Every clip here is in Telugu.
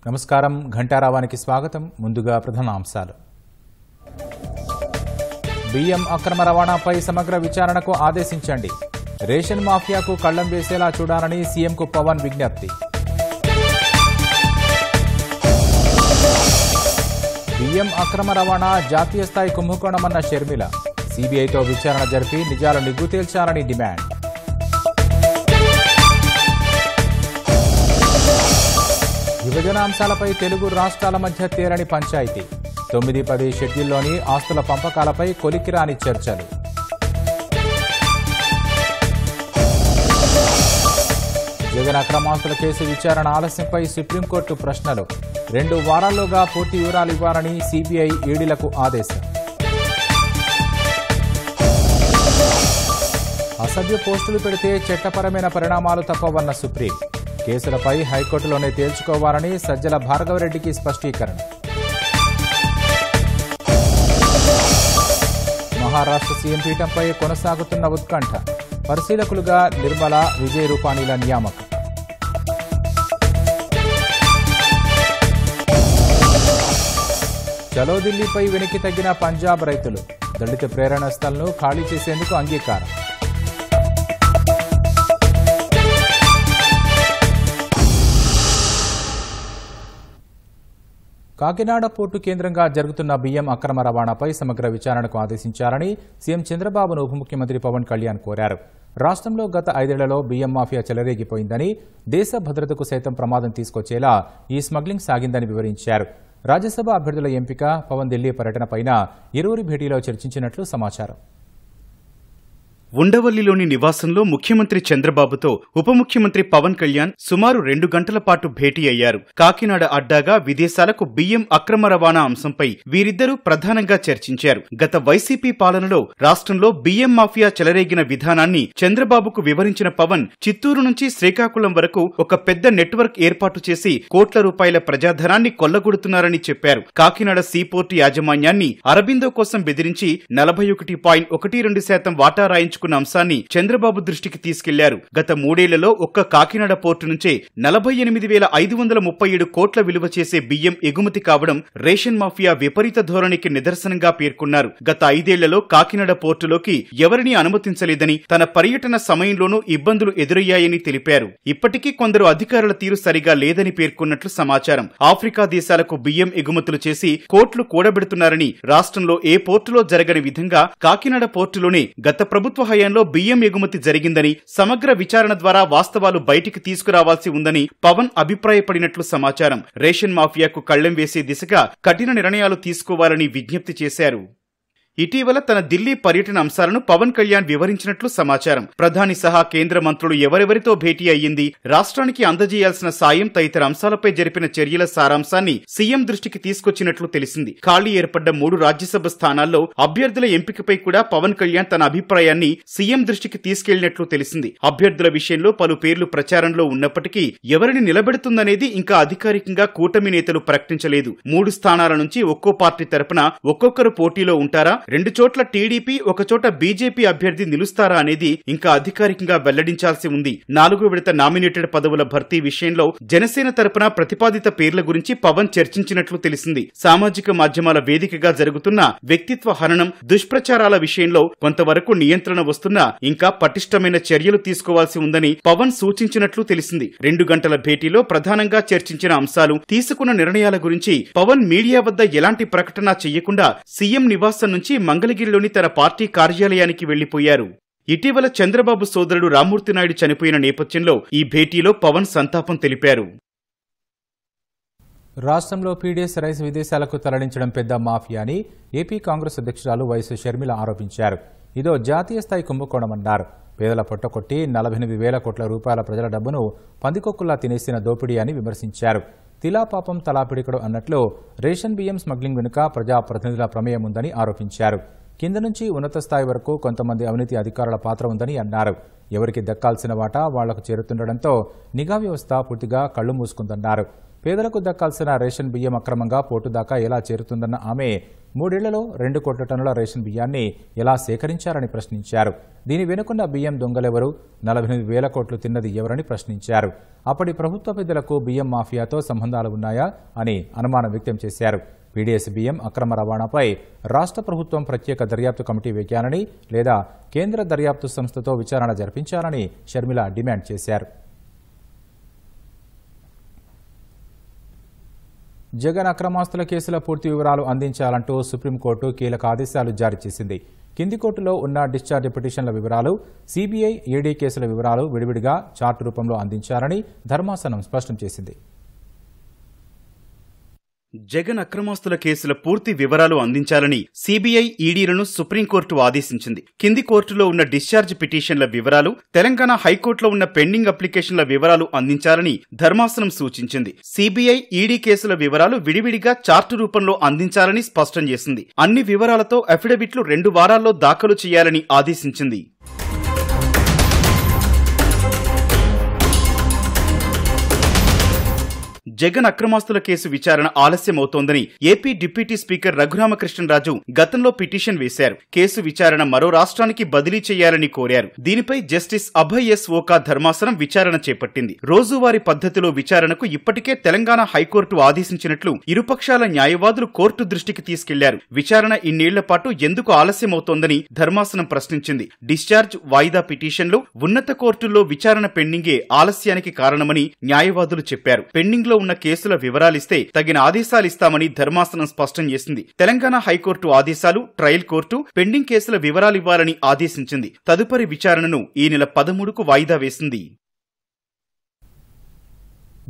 నమస్కారం ఘంటారావానికి స్వాగతం. ముందుగా ప్రధానాంశాలు. బియ్యం అక్రమ రవాణాపై సమగ్ర విచారణకు ఆదేశించండి. రేషన్ మాఫియాకు కళ్లం వేసేలా చూడాలని సీఎంకు పవన్ విజ్ఞప్తి. బియ్యం అక్రమ రవాణా జాతీయ స్థాయి కుంభకోణమన్న షర్మిల. సీబీఐతో విచారణ జరిపి నిజాలు నిగ్గు తేల్చాలని డిమాండ్. విభజన అంశాలపై తెలుగు రాష్ట్రాల మధ్య తేలని పంచాయతీ. 9-10 షెడ్యూల్లోని ఆస్తుల పంపకాలపై కొలికిరాని చర్చలు. జగన్ అక్రమాస్తుల కేసు విచారణ ఆలస్యంపై సుప్రీంకోర్టు ప్రశ్నలు. 2 వారాల్లోగా పూర్తి వివరాలు ఇవ్వాలని సీబీఐ ఈడీలకు ఆదేశం. అసభ్య పోస్టులు పెడితే చట్టపరమైన పరిణామాలు తప్పవన్న సుప్రీం. కేసులపై హైకోర్టులోనే తేల్చుకోవాలని సజ్జల భార్గవరెడ్డికి స్పష్టీకరణ. మహారాష్ట్ర సీఎం పీఠంపై కొనసాగుతున్న ఉత్కంఠ. పరిశీలకులుగా నిర్మల, విజయ్ రూపానీల నియామకం. చలో ఢిల్లీపై వెనక్కి తగ్గిన పంజాబ్ రైతులు. దళిత ప్రేరణ స్థల్ను ఖాళీ చేసేందుకు అంగీకారం. కాకినాడ పోర్టు కేంద్రంగా జరుగుతున్న బియ్యం అక్రమ రవాణాపై సమగ్ర విచారణకు ఆదేశించాలని సీఎం చంద్రబాబును ఉప ముఖ్యమంత్రి పవన్ కళ్యాణ్ కోరారు. రాష్ట్రంలో గత 5 ఏళ్లలో బియ్యం మాఫియా చెలరేగిపోయిందని, దేశ భద్రతకు సైతం ప్రమాదం తీసుకొచ్చేలా ఈ స్మగ్లింగ్ సాగిందని వివరించారు. రాజ్యసభ అభ్యర్థుల ఎంపిక, పవన్ ఢిల్లీ పర్యటనపైన ఇరువురి భేటీలో చర్చించినట్లు సమాచారం. ఉండవల్లిలోని నివాసంలో ముఖ్యమంత్రి చంద్రబాబుతో ఉప ముఖ్యమంత్రి పవన్ కళ్యాణ్ సుమారు 2 గంటల పాటు భేటీ అయ్యారు. కాకినాడ అడ్డాగా విదేశాలకు బియ్యం అక్రమ రవాణా అంశంపై వీరిద్దరూ ప్రధానంగా చర్చించారు. గత వైసీపీ పాలనలో రాష్ట్రంలో బియ్యం మాఫియా చెలరేగిన విధానాన్ని చంద్రబాబుకు వివరించిన పవన్ చిత్తూరు నుంచి శ్రీకాకుళం వరకు ఒక పెద్ద నెట్వర్క్ ఏర్పాటు చేసి కోట్ల రూపాయల ప్రజాధనాన్ని కొల్లగొడుతున్నారని చెప్పారు. కాకినాడ సీపోర్టు యాజమాన్యాన్ని అరబిందో కోసం బెదిరించి 41.12% వాటా రాయించుకున్న అంశాన్ని చంద్రబాబు దృష్టికి తీసుకెళ్లారు. గత 3 ఏళ్లలో ఒక్క కాకినాడ పోర్టు నుంచే 48,537 కోట్ల విలువ చేసే బియ్యం ఎగుమతి కావడం రేషన్ మాఫియా విపరీత ధోరణికి నిదర్శనంగా పేర్కొన్నారు. గత 5 ఏళ్లలో కాకినాడ పోర్టులోకి ఎవరినీ అనుమతించలేదని, తన పర్యటన సమయంలోనూ ఇబ్బందులు ఎదురయ్యాయని తెలిపారు. ఇప్పటికీ కొందరు అధికారుల తీరు సరిగా లేదని పేర్కొన్నట్లు సమాచారం. ఆఫ్రికా దేశాలకు బియ్యం ఎగుమతులు చేసి కోట్లు కూడబెడుతున్నారని, రాష్ట్రంలో ఏ పోర్టులో జరగని విధంగా కాకినాడ పోర్టులోనే గత ప్రభుత్వ హయాంలో బియ్యం ఎగుమతి జరిగిందని, సమగ్ర విచారణ ద్వారా వాస్తవాలు బయటికి తీసుకురావాల్సి ఉందని పవన్ అభిప్రాయపడినట్లు సమాచారం. రేషన్ మాఫియాకు కళ్లెం వేసే దిశగా కఠిన నిర్ణయాలు తీసుకోవాలని విజ్ఞప్తి చేశారు. ఇటీవల తన ఢిల్లీ పర్యటన అంశాలను పవన్ కళ్యాణ్ వివరించినట్లు సమాచారం. ప్రధాని సహా కేంద్ర మంత్రులు ఎవరెవరితో భేటీ అయ్యింది, రాష్ట్రానికి అందజేయాల్సిన సాయం తదితర అంశాలపై జరిపిన చర్యల సారాంశాన్ని సీఎం దృష్టికి తీసుకొచ్చినట్లు తెలిసింది. ఖాళీ ఏర్పడ్డ 3 రాజ్యసభ స్థానాల్లో అభ్యర్థుల ఎంపికపై కూడా పవన్ కళ్యాణ్ తన అభిప్రాయాన్ని సీఎం దృష్టికి తీసుకెళ్లినట్లు తెలిసింది. అభ్యర్థుల విషయంలో పలు పేర్లు ప్రచారంలో ఉన్నప్పటికీ ఎవరిని నిలబెడుతుందనేది ఇంకా అధికారికంగా కూటమి నేతలు ప్రకటించలేదు. 3 స్థానాల నుంచి ఒక్కో పార్టీ తరపున ఒక్కొక్కరు పోటీలో ఉంటారా, 2 చోట్ల టీడీపీ, 1 చోట బీజేపీ అభ్యర్థి నిలుస్తారా అనేది ఇంకా అధికారికంగా వెల్లడించాల్సి ఉంది. 4వ విడత నామినేటెడ్ పదవుల భర్తీ విషయంలో జనసేన తరపున ప్రతిపాదిత పేర్ల గురించి పవన్ చర్చించినట్లు తెలిసింది. సామాజిక మాధ్యమాల వేదికగా జరుగుతున్న వ్యక్తిత్వ హననం, దుష్ప్రచారాల విషయంలో కొంతవరకు నియంత్రణ వస్తున్నా ఇంకా పటిష్టమైన చర్యలు తీసుకోవాల్సి ఉందని పవన్ సూచించినట్లు తెలిసింది. 2 గంటల భేటీలో ప్రధానంగా చర్చించిన అంశాలు, తీసుకున్న నిర్ణయాల గురించి పవన్ మీడియా వద్ద ఎలాంటి ప్రకటన చేయకుండా సీఎం నివాసం నుంచి మంగళగిరిలోని తన పార్టీ కార్యాలయానికి వెళ్లిపోయారు. ఇటీవల చంద్రబాబు సోదరుడు రామ్మూర్తి నాయుడు చనిపోయిన నేపథ్యంలో ఈ భేటీలో పవన్ సంతాపం తెలిపారు. రాష్ట్రంలో పీడీఎస్ రైస్ విదేశాలకు తరలించడం పెద్ద మాఫియాని ఏపీ కాంగ్రెస్ అధ్యక్షురాలు వైఎస్ షర్మిల ఆరోపించారు. ఇదో జాతీయ స్థాయి కుంభకోణమన్నారు. పేదల పొట్టకొట్టి 48,000 కోట్ల రూపాయల ప్రజల డబ్బును పందికొక్కుల్లా తినేసిన దోపిడీ అని విమర్శించారు. తిలా పాపం తలాపిడికడు అన్నట్లు రేషన్ బియ్యం స్మగ్లింగ్ వెనుక ప్రజాప్రతినిధుల ప్రమేయం ఉందని ఆరోపించారు. కింద నుంచి ఉన్నత స్థాయి వరకు కొంతమంది అవినీతి అధికారుల పాత్ర ఉందని అన్నారు. ఎవరికి దక్కాల్సిన వాటా వాళ్లకు చేరుతుండటంతో నిఘా వ్యవస్థ పూర్తిగా కళ్లు మూసుకుందన్నారు. పేదలకు దక్కాల్సిన రేషన్ బియ్యం అక్రమంగా పోర్టు దాకా ఎలా చేరుతుందన్న ఆమె 3 ఏళ్లలో 2 కోట్ల టన్నుల రేషన్ బియ్యాన్ని ఎలా సేకరించారని ప్రశ్నించారు. దీని వెనుకున్న బియ్యం దొంగలెవరు, 48,000 కోట్లు తిన్నది ఎవరని ప్రశ్నించారు. అప్పటి ప్రభుత్వ పెద్దలకు బియ్యం మాఫియాతో సంబంధాలు ఉన్నాయా అని అనుమానం వ్యక్తం చేశారు. పీడీఎస్ బియ్యం అక్రమ రవాణాపై రాష్ట్ర ప్రభుత్వం ప్రత్యేక దర్యాప్తు కమిటీ వేయాలని లేదా కేంద్ర దర్యాప్తు సంస్థతో విచారణ జరిపించాలని షర్మిల డిమాండ్ చేశారు. జగన్ అక్రమాస్తుల కేసుల పూర్తి వివరాలు అందించాలంటూ సుప్రీంకోర్టు కీలక ఆదేశాలు జారీ చేసింది. కింది కోర్టులో ఉన్న డిశ్చార్జ్ పిటిషన్ల వివరాలు, సీబీఐ, ఈడీ కేసుల వివరాలు విడివిడిగా చార్టు రూపంలో అందించాలని ధర్మాసనం స్పష్టం చేసింది. జగన్ అక్రమాస్తుల కేసుల పూర్తి వివరాలు అందించాలని సీబీఐ, ఈడీలను సుప్రీంకోర్టు ఆదేశించింది. కింది కోర్టులో ఉన్న డిశ్చార్జ్ పిటిషన్ల వివరాలు, తెలంగాణ హైకోర్టులో ఉన్న పెండింగ్ అప్లికేషన్ల వివరాలు అందించాలని ధర్మాసనం సూచించింది. సీబీఐ, ఈడీ కేసుల వివరాలు విడివిడిగా చార్టు రూపంలో అందించాలని స్పష్టం చేసింది. అన్ని వివరాలతో అఫిడవిట్లు 2 వారాల్లో దాఖలు చేయాలని ఆదేశించింది. జగన్ అక్రమాస్తుల కేసు విచారణ ఆలస్యమవుతోందని ఏపీ డిప్యూటీ స్పీకర్ రఘురామకృష్ణరాజు గతంలో పిటిషన్ వేశారు. కేసు విచారణ మరో రాష్ట్రానికి బదిలీ చేయాలని కోరారు. దీనిపై జస్టిస్ అభయ్ ఎస్ ఓకా ధర్మాసనం విచారణ చేపట్టింది. రోజువారీ పద్ధతిలో విచారణకు ఇప్పటికే తెలంగాణ హైకోర్టు ఆదేశించినట్లు ఇరుపక్షాల న్యాయవాదులు కోర్టు దృష్టికి తీసుకెళ్లారు. విచారణ ఇన్నేళ్ల పాటు ఎందుకు ఆలస్యమవుతోందని ధర్మాసనం ప్రశ్నించింది. డిశ్చార్జ్, వాయిదా పిటిషన్లు ఉన్నత కోర్టుల్లో విచారణ పెండింగే ఆలస్యానికి కారణమని న్యాయవాదులు చెప్పారు. పెండింగ్ లో ఉన్న కేసుల వివరాలిస్తే తగిన ఆదేశాలిస్తామని ధర్మాసనం స్పష్టం చేసింది. తెలంగాణ హైకోర్టు ఆదేశాలు, ట్రయల్ కోర్టు పెండింగ్ కేసుల వివరాలివ్వాలని ఆదేశించింది. తదుపరి విచారణను ఈ నెల 13కు వాయిదా వేసింది.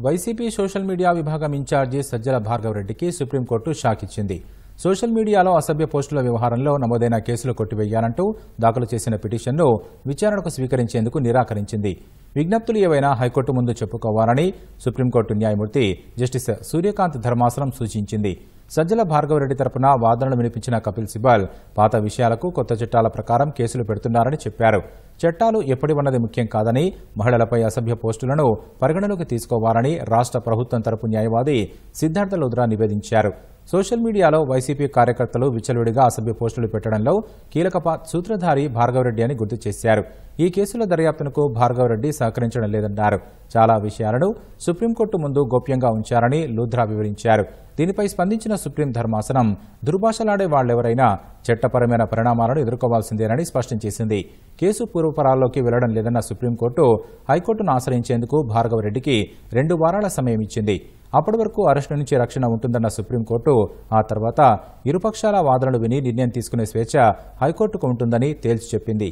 వైసీపీ సోషల్ మీడియా విభాగం ఇన్ఛార్జి సజ్జల భార్గవరెడ్డికి సుప్రీంకోర్టు షాక్ ఇచ్చింది. సోషల్ మీడియాలో అసభ్య పోస్టుల వ్యవహారంలో నమోదైన కేసులు కొట్టివేయాలంటూ దాఖలు చేసిన పిటిషన్ను విచారణకు స్వీకరించేందుకు నిరాకరించింది. విజ్ఞప్తులు ఏవైనా హైకోర్టు ముందు చెప్పుకోవాలని సుప్రీంకోర్టు న్యాయమూర్తి జస్టిస్ సూర్యకాంత్ ధర్మాసనం సూచించింది. సజ్జల భార్గవరెడ్డి తరపున వాదనలు వినిపించిన కపిల్ సిబాల్ పాత విషయాలకు కొత్త చట్టాల ప్రకారం కేసులు పెడుతున్నారని చెప్పారు. చట్టాలు ఎప్పటివన్నది ముఖ్యం కాదని, మహిళలపై అసభ్య పోస్టులను పరిగణలోకి తీసుకోవాలని రాష్ట్ర ప్రభుత్వం తరపు న్యాయవాది సిద్ధార్థ లోద్రా నివేదించారు. సోషల్ మీడియాలో వైసీపీ కార్యకర్తలు విచ్చలవిడిగా అసభ్య పోస్టులు పెట్టడంలో కీలక సూత్రధారి భార్గవరెడ్డి అని గుర్తు చేశారు. ఈ కేసుల దర్యాప్తునకు భార్గవరెడ్డి సహకరించడం లేదన్నారు. చాలా విషయాలను సుప్రీంకోర్టు ముందు గోప్యంగా ఉంచారని లూథ్రా వివరించారు. దీనిపై స్పందించిన సుప్రీం ధర్మాసనం దుర్భాషలాడే వాళ్లెవరైనా చట్టపరమైన పరిణామాలను ఎదుర్కోవాల్సిందేనని స్పష్టం చేసింది. కేసు పూర్వపరాల్లోకి వెళ్లడం లేదన్న సుప్రీంకోర్టు హైకోర్టును ఆశ్రయించేందుకు భార్గవరెడ్డికి 2 వారాల సమయం ఇచ్చింది. అప్పటి వరకు అరెస్టు నుంచి రక్షణ ఉంటుందన్న సుప్రీంకోర్టు ఆ తర్వాత ఇరుపక్షాల వాదనలు విని నిర్ణయం తీసుకునే స్వేచ్ఛ హైకోర్టుకు ఉంటుందని తేల్చి చెప్పింది.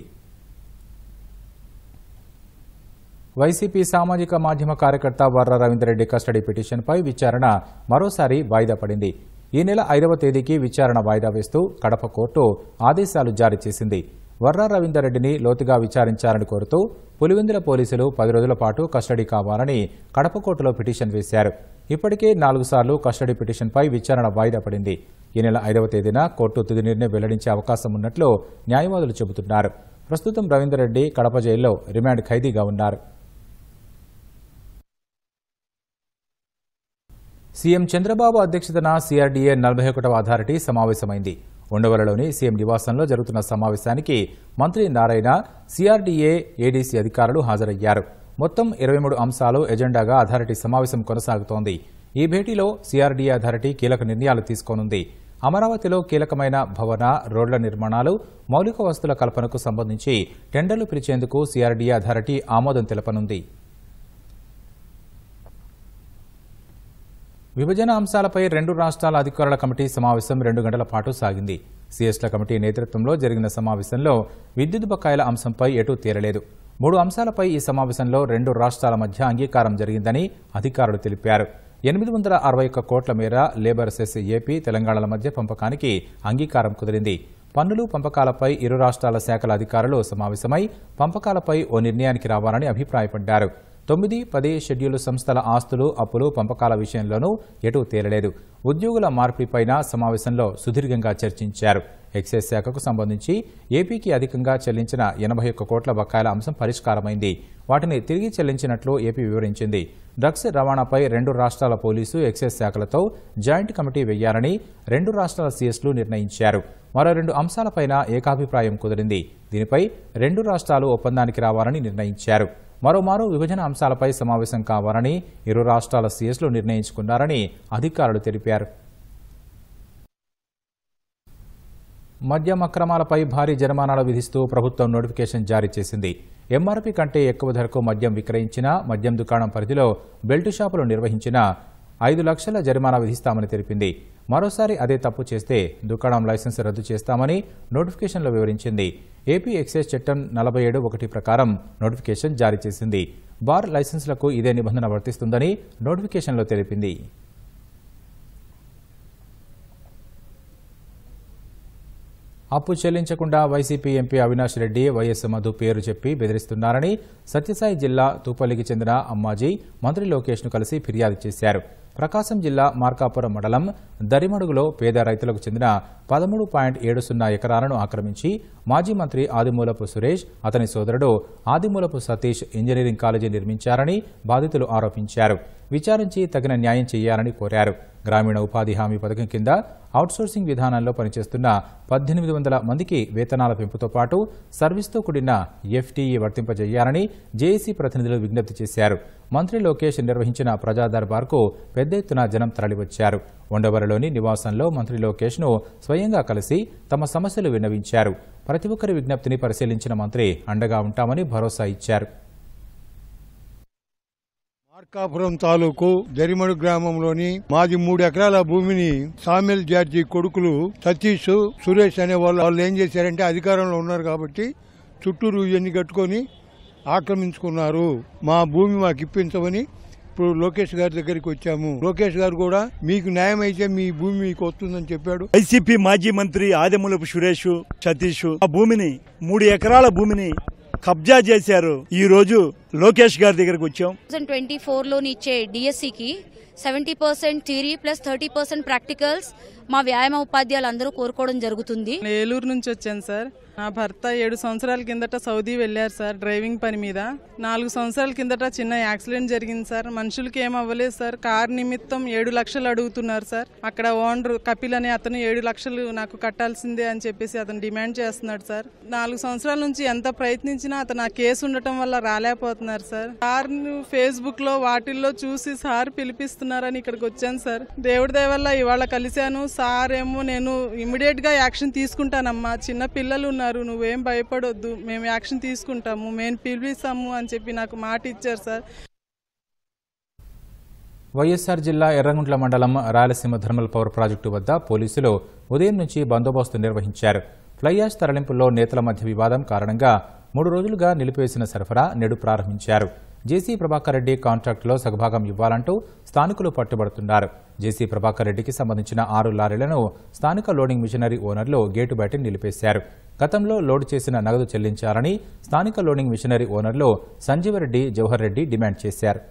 వైసీపీ సామాజిక మాధ్యమ కార్యకర్త వర్ర రవీందర్రెడ్డి కస్టడీ పిటిషన్పై విచారణ మరోసారి వాయిదా పడింది. ఈ నెల 5వ తేదీకి విచారణ వాయిదా వేస్తూ కడప కోర్టు ఆదేశాలు జారీ చేసింది. వర్ర రవీందర్రెడ్డిని లోతుగా విచారించాలని కోరుతూ పులివెందుల పోలీసులు 10 రోజుల పాటు కస్టడీ కావాలని కడప కోర్టులో పిటిషన్ వేశారు. ఇప్పటికే 4 సార్లు కస్టడీ పిటిషన్పై విచారణ వాయిదా పడింది. ఈ నెల 5వ తేదీన కోర్టు తుది నిర్ణయం వెల్లడించే అవకాశం ఉన్నట్లు న్యాయవాదులు చెబుతున్నారు. ప్రస్తుతం రవీందర్రెడ్డి కడప జైల్లో రిమాండ్ ఖైదీగా ఉన్నారు. సీఎం చంద్రబాబు అధ్యక్షతన సిఆర్డీఏ 41వ అథారిటీ సమావేశమైంది. ఉండవలలోని సీఎం నివాసంలో జరుగుతున్న సమావేశానికి మంత్రి నారాయణ, సిఆర్డీఏ, ఏడీసీ అధికారులు హాజరయ్యారు. మొత్తం 23 అంశాలు ఎజెండాగా అథారిటీ సమావేశం కొనసాగుతోంది. ఈ భేటీలో సిఆర్డీఏ అథారిటీ కీలక నిర్ణయాలు తీసుకోనుంది. అమరావతిలో కీలకమైన భవన, రోడ్ల నిర్మాణాలు, మౌలిక వసతుల కల్పనకు సంబంధించి టెండర్లు పిలిచేందుకు సిఆర్డీఏ అథారిటీ ఆమోదం తెలపనుంది. విభజన అంశాలపై 2 రాష్ట్రాల అధికారుల కమిటీ సమావేశం 2 గంటల పాటు సాగింది. సీఎస్ల కమిటీ నేతృత్వంలో జరిగిన సమావేశంలో విద్యుత్ బకాయిల అంశంపై ఎటూ తేలలేదు. 3 అంశాలపై ఈ సమావేశంలో 2 రాష్ట్రాల మధ్య అంగీకారం జరిగిందని అధికారులు తెలిపారు. 861 కోట్ల మేర లేబర్ సెస్ ఏపీ, తెలంగాణల మధ్య పంపకానికి అంగీకారం కుదిరింది. పన్నులు, పంపకాలపై ఇరు రాష్ట్రాల శాఖల అధికారులు సమావేశమై పంపకాలపై ఓ నిర్ణయానికి రావాలని అభిప్రాయపడ్డారు. 9, 10 షెడ్యూల్ సంస్థల ఆస్తులు, అప్పులు, పంపకాల విషయంలోనూ ఎటూ తేలలేదు. ఉద్యోగుల మార్పిడిపైన సమావేశంలో సుదీర్ఘంగా చర్చించారు. ఎక్సైజ్ శాఖకు సంబంధించి ఏపీకి అధికంగా చెల్లించిన 81 కోట్ల బకాయిల అంశం పరిష్కారమైంది. వాటిని తిరిగి చెల్లించినట్లు ఏపీ వివరించింది. డ్రగ్స్ రవాణాపై 2 రాష్ట్రాల పోలీసు, ఎక్సైజ్ శాఖలతో జాయింట్ కమిటీ వేయాలని 2 రాష్ట్రాల సీఎస్లు నిర్ణయించారు. మరో 2 అంశాలపైన ఏకాభిప్రాయం కుదిరింది. దీనిపై 2 రాష్ట్రాలు ఒప్పందానికి రావాలని నిర్ణయించారు. మరోమారు విభజన అంశాలపై సమావేశం కావాలని ఇరు రాష్ట్రాల సీఎస్లు నిర్ణయించుకున్నారని అధికారులు తెలిపారు. మద్యం అక్రమాలపై భారీ జరిమానాలు విధిస్తూ ప్రభుత్వం నోటిఫికేషన్ జారీ చేసింది. ఎంఆర్పీ కంటే ఎక్కువ ధరకు మద్యం విక్రయించినా, మద్యం దుకాణం పరిధిలో బెల్ట్ షాపులు నిర్వహించినా 5 లక్షల జరిమానా విధిస్తామని తెలిపింది. మరోసారి అదే తప్పు చేస్తే దుకాణం లైసెన్స్ రద్దు చేస్తామని నోటిఫికేషన్లో వివరించింది. ఏపీ ఎక్సైజ్ చట్టం 47(1) ప్రకారం నోటిఫికేషన్ జారీ చేసింది. బార్ లైసెన్సులకు ఇదే నిబంధన వర్తిస్తుందని నోటిఫికేషన్లో తెలిపింది. అప్పు చెల్లించకుండా YCP MP Avinash Reddy, YS Madhu పేరు చెప్పి బెదిరిస్తున్నారని సత్యసాయి జిల్లా తూపల్లికి చెందిన అమ్మాజీ మంత్రి లోకేష్ను కలిసి ఫిర్యాదు చేశారు. ప్రకాశం జిల్లా మార్కాపురం మండలం దరిమడుగులో పేద రైతులకు చెందిన 13.70 ఎకరాలను ఆక్రమించి మాజీ మంత్రి ఆదిమూలపు సురేష్, అతని సోదరుడు ఆదిమూలపు సతీష్ ఇంజనీరింగ్ కాలేజీ నిర్మించారని బాధితులు ఆరోపించారు. విచారించి తగిన న్యాయం చేయాలని కోరారు. గ్రామీణ ఉపాధి హామీ పథకం కింద అవుట్సోర్సింగ్ విధానంలో పనిచేస్తున్న 1800 మందికి వేతనాల పెంపుతో పాటు సర్వీస్తో కూడిన ఎఫ్టీఈ వర్తింపజేయాలని జేఏసీ ప్రతినిధులు విజ్ఞప్తి చేశారు. మంత్రి లోకేష్ నిర్వహించిన ప్రజా దర్బార్కు పెద్ద ఎత్తున జనం తరలివచ్చారు. ఉండవరలోని నివాసంలో మంత్రి లోకేష్ను స్వయంగా కలిసి తమ సమస్యలు విన్నవించారు. ప్రతి ఒక్కరి విజ్ఞప్తిని పరిశీలించిన మంత్రి అండగా ఉంటామని భరోసా ఇచ్చారు. మార్కాపురం తాలూకు దరిమడు గ్రామంలోని మాది 3 ఎకరాల భూమిని సామెల్ జార్జీ కొడుకులు సతీష్, సురేష్ అనే వాళ్ళు ఏం చేశారంటే అధికారంలో ఉన్నారు కాబట్టి చుట్టూరు ఇవన్నీ కట్టుకొని ఆక్రమించుకున్నారు. మా భూమి మాకు ఇప్పించమని ఇప్పుడు లోకేష్ గారి దగ్గరికి వచ్చాము. లోకేష్ గారు కూడా మీకు న్యాయం అయితే మీ భూమి మీకు వస్తుందని చెప్పాడు. వైసీపీ మాజీ మంత్రి ఆదిమూలపు సురేష్, సతీష్ ఆ భూమిని 3 ఎకరాల భూమిని కబ్జా చేశారు. ఈ రోజు లోకేష్ గారి దగ్గరకు వచ్చాం. 2024లోని ఇచ్చే డిఎస్సికి 70% థియరీ ప్లస్ 30% ప్రాక్టికల్స్ మా వ్యాయామ ఉపాధ్యాయులు అందరూ కోరుకోవడం జరుగుతుంది. ఏలూరు నుంచి వచ్చాను సార్. నా భర్త 7 సంవత్సరాల కిందట సౌదీ వెళ్లారు సార్ డ్రైవింగ్ పని మీద. 4 సంవత్సరాల కిందట చిన్న యాక్సిడెంట్ జరిగింది సార్. మనుషులకి ఏం అవ్వలేదు సార్. కార్ నిమిత్తం 7 లక్షలు అడుగుతున్నారు సార్. అక్కడ ఓనర్ కపిల్ అనే అతను 7 లక్షలు నాకు కట్టాల్సిందే అని చెప్పేసి అతను డిమాండ్ చేస్తున్నాడు సార్. 4 సంవత్సరాల నుంచి ఎంత ప్రయత్నించినా అతను ఆ కేసు ఉండటం వల్ల రాలేకపోతున్నారు సార్. సార్ ఫేస్బుక్ లో వాటిల్లో చూసి సార్ పిలిపిస్తున్నారని ఇక్కడికి వచ్చాను సార్. దేవుడి దయ వల్ల ఇవాళ కలిశాను. సార్ ఏమో నేను ఇమ్మీడియట్ గా యాక్షన్ తీసుకుంటానమ్మా, చిన్న పిల్లలు ఉన్నారు, నువ్వేం భయపడొద్దు, మేము యాక్షన్ తీసుకుంటాము, మేము పిలిపిస్తాము అని చెప్పి నాకు మాట ఇచ్చారు సార్. వైఎస్ఆర్ జిల్లా ఎర్రగుంట్ల మండలం రాయలసీమ థర్మల్ పవర్ ప్రాజెక్టు వద్ద పోలీసులు ఉదయం నుంచి బందోబస్తు నిర్వహించారు. ఫ్లై యాష్ తరలింపుల్లో నేతల మధ్య వివాదం కారణంగా 3 రోజులుగా నిలిపివేసిన సరఫరా నేడు ప్రారంభించారు. జేసీ ప్రభాకర్ రెడ్డి కాంట్రాక్టులో సగభాగం ఇవ్వాలంటూ స్థానికులు పట్టుబడుతున్నారు. జేసీ ప్రభాకర్ రెడ్డికి సంబంధించిన 6 లారీలను స్థానిక లోడింగ్ మిషనరీ ఓనర్లు గేటు బయట నిలిపేశారు. గతంలో లోడ్ చేసిన నగదు చెల్లించాలని స్థానిక లోడింగ్ మిషనరీ ఓనర్లు సంజీవరెడ్డి, జవహర్ రెడ్డి డిమాండ్ చేశారు.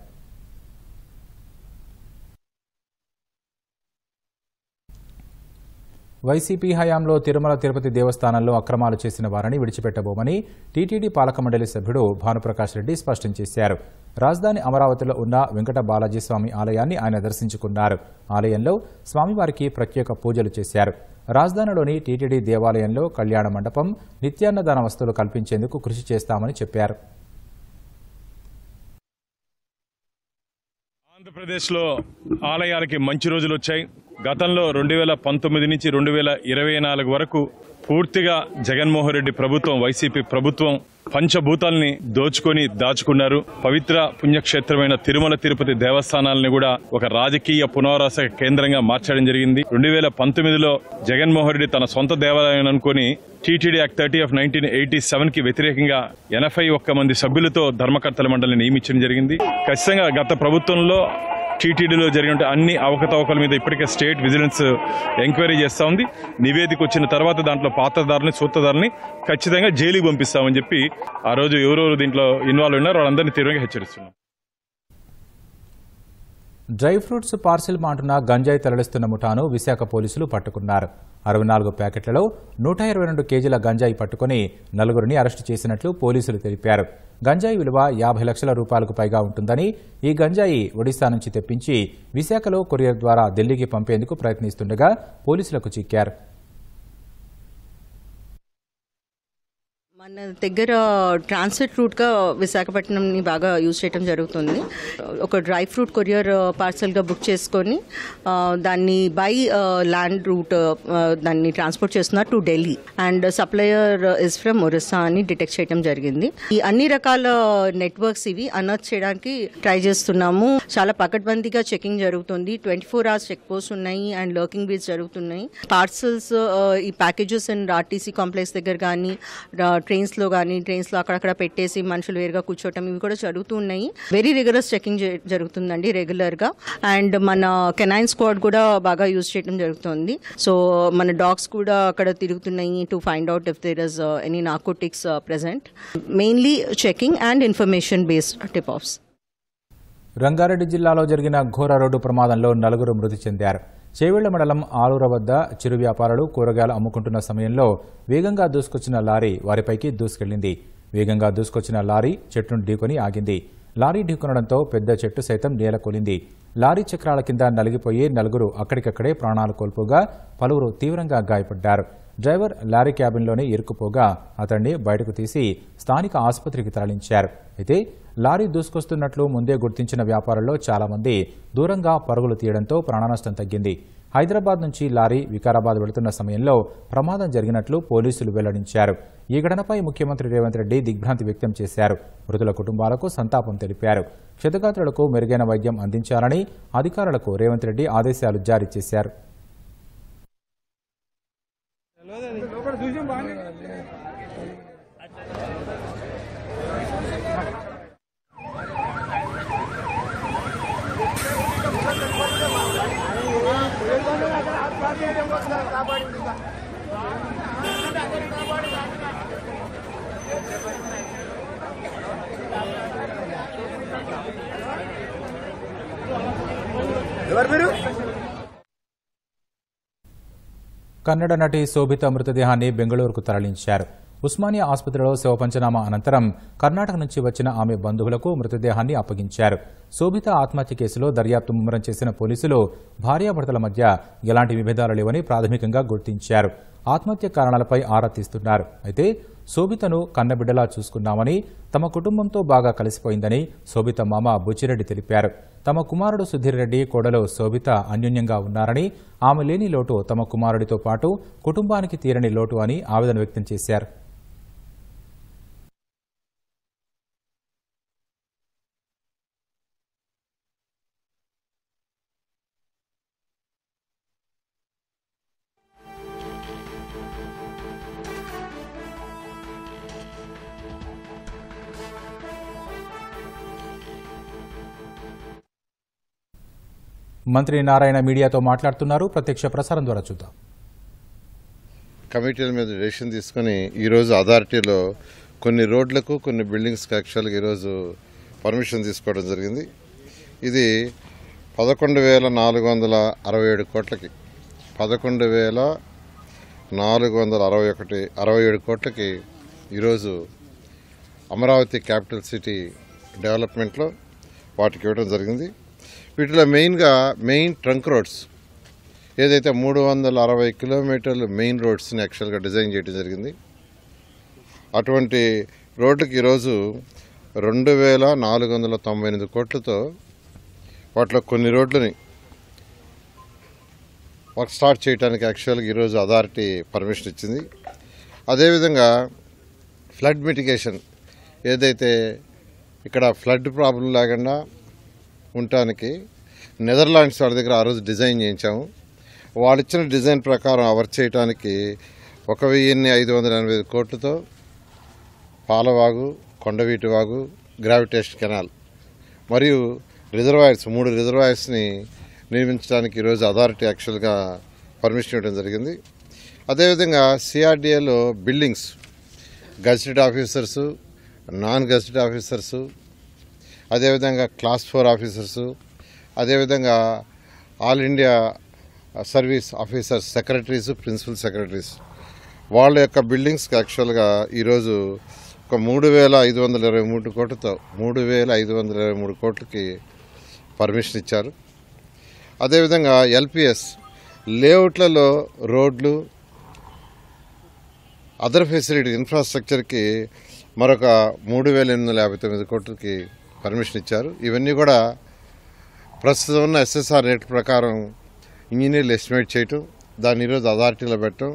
వైసీపీ హయాంలో తిరుమల తిరుపతి దేవస్థానంలో అక్రమాలు చేసిన వారిని విడిచిపెట్టబోమని టీటీడీ పాలక మండలి సభ్యుడు భానుప్రకాష్ రెడ్డి స్పష్టం చేశారు. రాజధాని అమరావతిలో ఉన్న వెంకట బాలాజీ స్వామి ఆలయాన్ని ఆయన దర్శించుకున్నారు. ఆలయంలో స్వామివారికి ప్రత్యేక పూజలు చేశారు. రాజధానిలోని టీటీడీ దేవాలయంలో కళ్యాణ మండపం, నిత్యాన్నదాన వస్తువులు కల్పించేందుకు కృషి చేస్తామని చెప్పారు. ఆంధ్రప్రదేశ్లో ఆలయాలకి మంచి రోజులు వచ్చాయి. గతంలో 2019 నుంచి 2024 వరకు పూర్తిగా జగన్మోహన్ రెడ్డి ప్రభుత్వం, వైసీపీ ప్రభుత్వం పంచభూతాల్ని దోచుకొని దాచుకున్నారు. పవిత్ర పుణ్యక్షేత్రమైన తిరుమల తిరుపతి దేవస్థానాలని కూడా ఒక రాజకీయ పునరావాస కేంద్రంగా మార్చడం జరిగింది. 2019లో జగన్మోహన్ రెడ్డి తన సొంత దేవాలయం అనుకుని టీటీడీ యాక్ట్ 30 కి వ్యతిరేకంగా 81 మంది సభ్యులతో ధర్మకర్తల మండలిని నియమించడం జరిగింది. ఖచ్చితంగా గత ప్రభుత్వంలో టీటీడీలో జరిగిన అన్ని అవకతవకల మీద ఇప్పటికే స్టేట్ విజిలెన్స్ ఎంక్వైరీ చేస్తా ఉంది. నివేదిక వచ్చిన తర్వాత దాంట్లో పాత్రదారుని, సూత్రధారుని ఖచ్చితంగా జైలుకి పంపిస్తామని చెప్పి ఆ రోజు ఎవరెవరు దీంట్లో ఇన్వాల్వ్ ఉన్నారో వాళ్ళందరినీ తీవ్రంగా హెచ్చరిస్తున్నాం. డ్రై ఫ్రూట్స్ పార్సిల్ మాటున గంజాయి తరలిస్తున్న ముఠాను విశాఖ పోలీసులు పట్టుకున్నారు. 64 ప్యాకెట్లలో 122 కేజీల గంజాయి పట్టుకుని నలుగురిని అరెస్టు చేసినట్లు పోలీసులు తెలిపారు. గంజాయి విలువ 50 లక్షల రూపాయలకు పైగా ఉంటుందని, ఈ గంజాయి ఒడిశా నుంచి తెప్పించి విశాఖలో కొరియర్ ద్వారా ఢిల్లీకి పంపేందుకు ప్రయత్నిస్తుండగా పోలీసులకు చిక్కారు. మన దగ్గర ట్రాన్సిట్ రూట్గా విశాఖపట్నంని బాగా యూజ్ చేయడం జరుగుతుంది. ఒక డ్రై ఫ్రూట్ కొరియర్ పార్సల్గా బుక్ చేసుకొని దాన్ని బై ల్యాండ్ రూట్ దాన్ని ట్రాన్స్పోర్ట్ చేస్తున్నారు to Delhi. And supplier is from Orissa అని డిటెక్ట్ చేయడం జరిగింది. ఈ అన్ని రకాల నెట్వర్క్స్ ఇవి అనర్త్ చేయడానికి ట్రై చేస్తున్నాము. చాలా పకడ్బందీగా చెకింగ్ జరుగుతుంది. 24 hours చెక్ పోస్ట్ ఉన్నాయి అండ్ లర్కింగ్ బీట్స్ జరుగుతున్నాయి. పార్సల్స్ ఈ ప్యాకేజెస్ అండ్ ఆర్టీసీ కాంప్లెక్స్ దగ్గర కానీ ట్రైన్స్లో అక్కడక్కడ పెట్టేసి మనుషులు వేరుగా కూర్చోవటం ఇవి కూడా జరుగుతూ ఉన్నాయి. వెరీ రిగరస్ చెకింగ్ జరుగుతుందండి రెగ్యులర్గా. అండ్ మన కెనైన్ స్క్వాడ్ కూడా బాగా యూజ్ చేయడం జరుగుతుంది. సో మన డాగ్స్ కూడా అక్కడ తిరుగుతున్నాయి to find out if there is any narcotics present. Mainly checking and information based tip offs. Rangareddy జిల్లాలో జరిగిన ఘోర రోడ్డు ప్రమాదంలో 4 మృతి చెందారు. చేవెళ్ల మండలం ఆలూర వద్ద చిరు వ్యాపారులు కూరగాయలు అమ్ముకుంటున్న సమయంలో వేగంగా దూసుకొచ్చిన లారీ వారిపైకి దూసుకెళ్లింది. వేగంగా దూసుకొచ్చిన లారీ చెట్టును ఢీకొని ఆగింది. లారీ ఢీకొనడంతో పెద్ద చెట్టు సైతం నేలకొలింది. లారీ చక్రాల కింద నలిగిపోయి 4 అక్కడికక్కడే ప్రాణాలు కోల్పోగా పలువురు తీవ్రంగా గాయపడ్డారు. డ్రైవర్ లారీ క్యాబిన్లోనే ఇరుక్కుపోగా అతన్ని బయటకు తీసి స్థానిక ఆసుపత్రికి తరలించారు. అయితే లారీ దూసుకొస్తున్నట్లు ముందే గుర్తించిన వ్యాపారుల్లో చాలా మంది దూరంగా పరుగులు తీయడంతో ప్రాణనష్టం తగ్గింది. హైదరాబాద్ నుంచి లారీ వికారాబాద్ వెళుతున్న సమయంలో ప్రమాదం జరిగినట్లు పోలీసులు వెల్లడించారు. ఈ ఘటనపై ముఖ్యమంత్రి రేవంత్ రెడ్డి దిగ్భ్రాంతి వ్యక్తం చేశారు. మృతుల కుటుంబాలకు సంతాపం తెలిపారు. క్షతగాత్రులకు మెరుగైన వైద్యం అందించాలని అధికారులకు రేవంత్ రెడ్డి ఆదేశాలు జారీ చేశారు. కన్నడ నటి శోభిత మృతదేహాన్ని బెంగళూరుకు తరలించారు. ఉస్మానియా ఆసుపత్రిలో శవ పంచనామా అనంతరం కర్ణాటక నుంచి వచ్చిన ఆమె బంధువులకు మృతదేహాన్ని అప్పగించారు. శోభిత ఆత్మహత్య కేసులో దర్యాప్తు ముమ్మరం చేసిన పోలీసులు భార్యాభర్తల మధ్య ఎలాంటి విభేదాలు లేవని ప్రాథమికంగా గుర్తించారు. ఆత్మహత్య కారణాలపై ఆరా తీస్తున్నారు. అయితే శోభితను కన్నబిడ్డలా చూసుకున్నామని, తమ కుటుంబంతో బాగా కలిసిపోయిందని శోభిత మామ బుచ్చిరెడ్డి తెలిపారు. తమ కుమారుడు సుధీర్ రెడ్డి, కోడలు శోభిత అన్యోన్యంగా ఉన్నారని, ఆమె లేని లోటు తమ కుమారుడితో పాటు కుటుంబానికి తీరని లోటు అని ఆవేదన వ్యక్తం చేశారు. మంత్రి నారాయణ మీడియాతో మాట్లాడుతున్నారు. ప్రత్యక్ష ప్రసారం ద్వారా చూద్దాం. కమిటీల మీద డెసిషన్ తీసుకుని ఈరోజు అథారిటీలో కొన్ని రోడ్లకు కొన్ని బిల్డింగ్స్కి యాక్చువల్గా ఈరోజు పర్మిషన్ తీసుకోవడం జరిగింది. ఇది 11,467 కోట్లకి 11,467 కోట్లకి ఈరోజు అమరావతి క్యాపిటల్ సిటీ డెవలప్మెంట్లో వాటికి ఇవ్వడం జరిగింది. వీటిలో మెయిన్ ట్రంక్ రోడ్స్ ఏదైతే 360 కిలోమీటర్లు మెయిన్ రోడ్స్ని యాక్చువల్గా డిజైన్ చేయడం జరిగింది. అటువంటి రోడ్లకి ఈరోజు 2,498 కోట్లతో వాటిలో కొన్ని రోడ్లని వర్క్ స్టార్ట్ చేయడానికి యాక్చువల్గా ఈరోజు అథారిటీ పర్మిషన్ ఇచ్చింది. అదేవిధంగా ఫ్లడ్ మిటిగేషన్ ఏదైతే ఇక్కడ ఫ్లడ్ ప్రాబ్లం లేకుండా ఉండటానికి నెదర్లాండ్స్ వాళ్ళ దగ్గర ఆ రోజు డిజైన్ చేయించాము. వాళ్ళు ఇచ్చిన డిజైన్ ప్రకారం వర్క్ చేయడానికి 1,585 కోట్లతో పాలవాగు, కొండవీటి వాగు, గ్రావిటేషన్ కెనాల్ మరియు రిజర్వాయర్స్ 3 రిజర్వాయర్స్ని నిర్మించడానికి ఈరోజు అథారిటీ యాక్చువల్గా పర్మిషన్ ఇవ్వడం జరిగింది. అదేవిధంగా సిఆర్డీఏలో buildings gazetted officers, non gazetted officers, అదేవిధంగా క్లాస్ 4 ఆఫీసర్సు, అదేవిధంగా all India service officers secretaries, principal secretaries వాళ్ళ యొక్క బిల్డింగ్స్కి యాక్చువల్గా ఈరోజు ఒక 3,523 కోట్లతో 3,523 కోట్లకి పర్మిషన్ ఇచ్చారు. అదేవిధంగా ఎల్పిఎస్ లేఅవుట్లలో రోడ్లు, అదర్ ఫెసిలిటీ ఇన్ఫ్రాస్ట్రక్చర్కి మరొక 3,859 కోట్లకి పర్మిషన్ ఇచ్చారు. ఇవన్నీ కూడా ప్రస్తుతం ఉన్న ఎస్ఎస్ఆర్ రేట్ ప్రకారం ఇంజనీర్లు ఎస్టిమేట్ చేయటం, దాన్ని ఈరోజు అథారిటీలో పెట్టడం,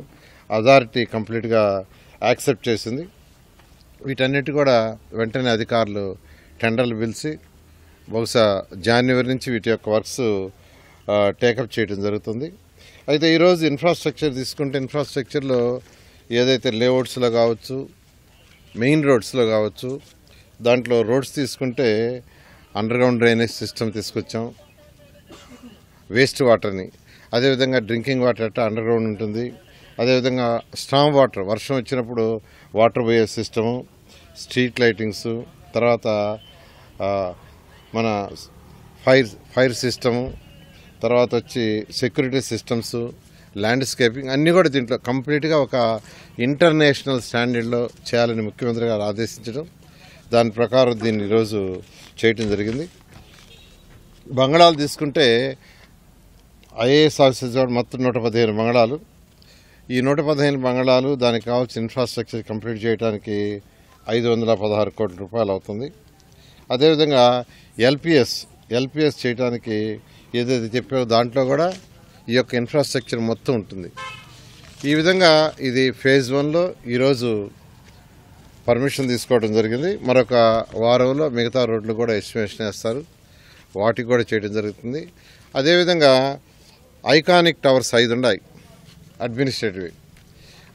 అథారిటీ కంప్లీట్గా యాక్సెప్ట్ చేసింది. వీటన్నిటి కూడా వెంటనే అధికారులు టెండర్లు పిలిచి బహుశా జనవరి నుంచి వీటి యొక్క వర్క్స్ టేకప్ చేయడం జరుగుతుంది. అయితే ఈరోజు ఇన్ఫ్రాస్ట్రక్చర్ తీసుకుంటే ఇన్ఫ్రాస్ట్రక్చర్లో ఏదైతే లేఅవుట్స్లో కావచ్చు, మెయిన్ రోడ్స్లో కావచ్చు, దాంట్లో రోడ్స్ తీసుకుంటే అండర్గ్రౌండ్ డ్రైనేజ్ సిస్టమ్ తీసుకొచ్చాం, వేస్ట్ వాటర్ని, అదేవిధంగా డ్రింకింగ్ వాటర్ అట్లా అండర్గ్రౌండ్ ఉంటుంది, అదేవిధంగా స్టామ్ వాటర్ వర్షం వచ్చినప్పుడు వాటర్ పోయే సిస్టము, స్ట్రీట్ లైటింగ్స్, తర్వాత మన ఫైర్ సిస్టము, తర్వాత వచ్చి సెక్యూరిటీ సిస్టమ్స్, ల్యాండ్స్కేపింగ్ అన్నీ కూడా దీంట్లో కంప్లీట్గా ఒక ఇంటర్నేషనల్ స్టాండర్డ్లో చేయాలని ముఖ్యమంత్రి గారు ఆదేశించడం, దాని ప్రకారం దీన్ని ఈరోజు చేయటం జరిగింది. బంగళాలు తీసుకుంటే ఐఏఎస్ ఆఫీసర్ మొత్తం 115 బంగళాలు. ఈ 115 బంగళాలు దానికి కావాల్సిన ఇన్ఫ్రాస్ట్రక్చర్ కంప్లీట్ చేయడానికి 516 కోట్ల రూపాయలు అవుతుంది. అదేవిధంగా ఎల్పిఎస్ చేయడానికి ఏదైతే చెప్పారో దాంట్లో కూడా ఈ యొక్క ఇన్ఫ్రాస్ట్రక్చర్ మొత్తం ఉంటుంది. ఈ విధంగా ఇది ఫేజ్ 1లో ఈరోజు పర్మిషన్ తీసుకోవడం జరిగింది. మరొక వారంలో మిగతా రోడ్లు కూడా ఎస్టిమేషన్ వేస్తారు, వాటికి కూడా చేయడం జరుగుతుంది. అదేవిధంగా ఐకానిక్ టవర్స్ 5 ఉన్నాయి అడ్మినిస్ట్రేటివ్.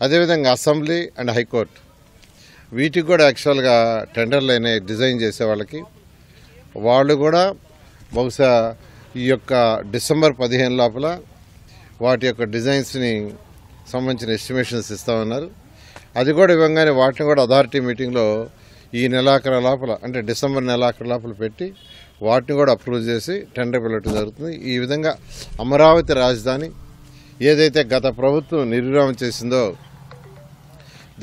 అదేవిధంగా అసెంబ్లీ అండ్ హైకోర్టు వీటికి కూడా యాక్చువల్గా టెండర్లు అయినాయి డిజైన్ చేసే వాళ్ళకి. వాళ్ళు కూడా బహుశా ఈ యొక్క డిసెంబర్ 15 లోపల వాటి యొక్క డిజైన్స్ని సంబంధించిన ఎస్టిమేషన్స్ ఇస్తామన్నారు. అది కూడా ఇవ్వగానే వాటిని కూడా అథారిటీ మీటింగ్లో ఈ నెలాఖరు లోపల అంటే డిసెంబర్ నెలాఖరు లోపల పెట్టి వాటిని కూడా అప్రూవ్ చేసి టెండర్ పిలవటం జరుగుతుంది. ఈ విధంగా అమరావతి రాజధాని ఏదైతే గత ప్రభుత్వం నిర్విరామం చేసిందో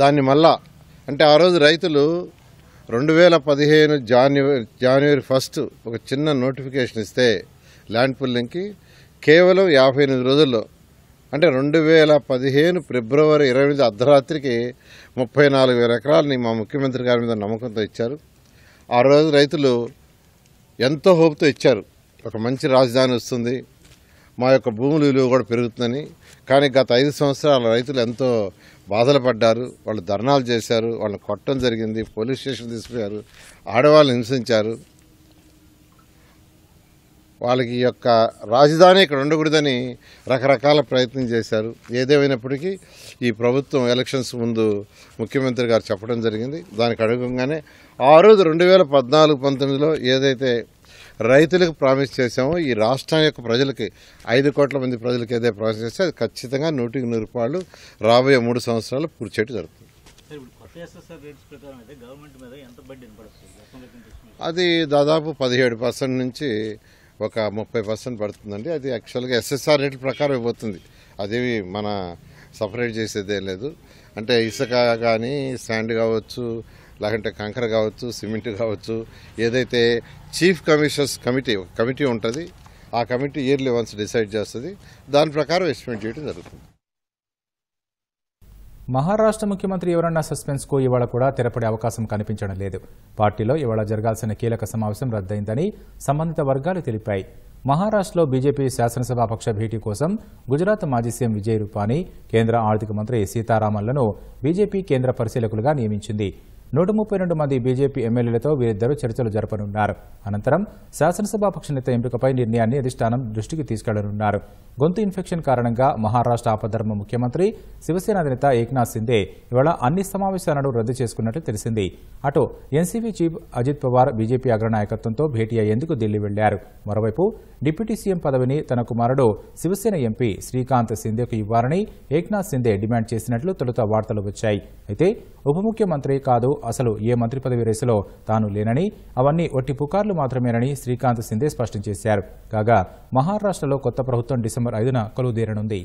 దాన్ని మళ్ళా అంటే ఆ రోజు రైతులు 2015 జనవరి 1 ఒక చిన్న నోటిఫికేషన్ ఇస్తే ల్యాండ్ పుల్లింగ్కి కేవలం 58 రోజుల్లో అంటే 2015 ఫిబ్రవరి 28 అర్ధరాత్రికి 34,000 ఎకరాలని మా ముఖ్యమంత్రి గారి మీద నమ్మకంతో ఇచ్చారు. ఆ రోజు రైతులు ఎంతో హోప్తో ఇచ్చారు, ఒక మంచి రాజధాని వస్తుంది, మా యొక్క భూముల విలువ కూడా పెరుగుతుందని. కానీ గత 5 సంవత్సరాల రైతులు ఎంతో బాధలు పడ్డారు, వాళ్ళు ధర్నాలు చేశారు, వాళ్ళని కొట్టడం జరిగింది, పోలీస్ స్టేషన్ తీసుకుపోయారు, ఆడవాళ్ళని హింసించారు. వాళ్ళకి ఈ యొక్క రాజధాని ఇక్కడ ఉండకూడదని రకరకాల ప్రయత్నం చేశారు. ఏదేమైనప్పటికీ ఈ ప్రభుత్వం ఎలక్షన్స్ ముందు ముఖ్యమంత్రి గారు చెప్పడం జరిగింది. దానికి అనుగుణంగానే ఆ రోజు 2014-19లో ఏదైతే రైతులకు ప్రామిస్ చేశామో ఈ రాష్ట్రం యొక్క ప్రజలకి 5 కోట్ల మంది ప్రజలకు ఏదైతే ప్రామిస్ చేస్తే అది ఖచ్చితంగా 100% రాబోయే 3 సంవత్సరాలు పూర్తి చేయడం జరుగుతుంది. అది దాదాపు 17% నుంచి ఒక 30% పడుతుందండి. అది యాక్చువల్గా ఎస్ఎస్ఆర్ రేట్ల ప్రకారం ఇవ్వబోతుంది, అదేవి మన సపరేట్ చేసేదే లేదు. అంటే ఇసుక కానీ శాండ్ కావచ్చు, లేకంటే కంకర కావచ్చు, సిమెంట్ కావచ్చు, ఏదైతే చీఫ్ కమిషనర్స్ కమిటీ ఉంటుంది ఆ కమిటీ ఇయర్లీ వన్స్ డిసైడ్ చేస్తుంది, దాని ప్రకారం ఎస్టిమేట్ చేయడం జరుగుతుంది. మహారాష్ట్ర ముఖ్యమంత్రి ఎవరన్నా సస్పెన్స్కు ఇవాళ కూడా తెరపడే అవకాశం కనిపించడం లేదు. పార్టీలో ఇవాళ జరగాల్సిన కీలక సమావేశం రద్దయిందని సంబంధిత వర్గాలు తెలిపాయి. మహారాష్ట్రలో బీజేపీ శాసనసభాపక్ష భేటీ కోసం గుజరాత్ మాజీ సీఎం విజయ్ రూపానీ, కేంద్ర ఆర్థిక మంత్రి సీతారామన్లను బీజేపీ కేంద్ర పరిశీలకులుగా నియమించింది. 132 మంది బీజేపీ ఎమ్మెల్యేలతో వీరిద్దరూ చర్చలు జరపనున్నారు. అనంతరం శాసనసభాపక్ష నేత ఎంపికపై నిర్ణయాన్ని అధిష్టానం దృష్టికి తీసుకెళ్లనున్నారు. గొంతు ఇన్ఫెక్షన్ కారణంగా మహారాష్ట్ర ఆపద్ధర్మ ముఖ్యమంత్రి శివసేన అధినేత ఏక్నాథ్ సిందే ఇవాళ అన్ని సమావేశాలను రద్దు చేసుకున్నట్టు తెలిసింది. అటు NCP chief Ajit Pawar BJP అగ్రనాయకత్వంతో భేటీ అయ్యేందుకు ఢిల్లీ వెళ్లారు. మరోవైపు డిప్యూటీ సీఎం పదవిని తన కుమారుడు శివసేన ఎంపీ శ్రీకాంత్ సిందేకు ఇవ్వాలని ఏక్నాథ్ సిందే డిమాండ్ చేసినట్లు తొలుత వార్తలు వచ్చాయి. అయితే ఉప ముఖ్యమంత్రి కాదు అసలు ఏ మంత్రి పదవి రేసులో తాను లేనని, అవన్నీ ఒట్టి పుకార్లు మాత్రమేనని శ్రీకాంత్ సింధే స్పష్టం చేశారు. కాగా మహారాష్ట్రలో కొత్త ప్రభుత్వం డిసెంబర్ 5న కొలువుదీరనుంది.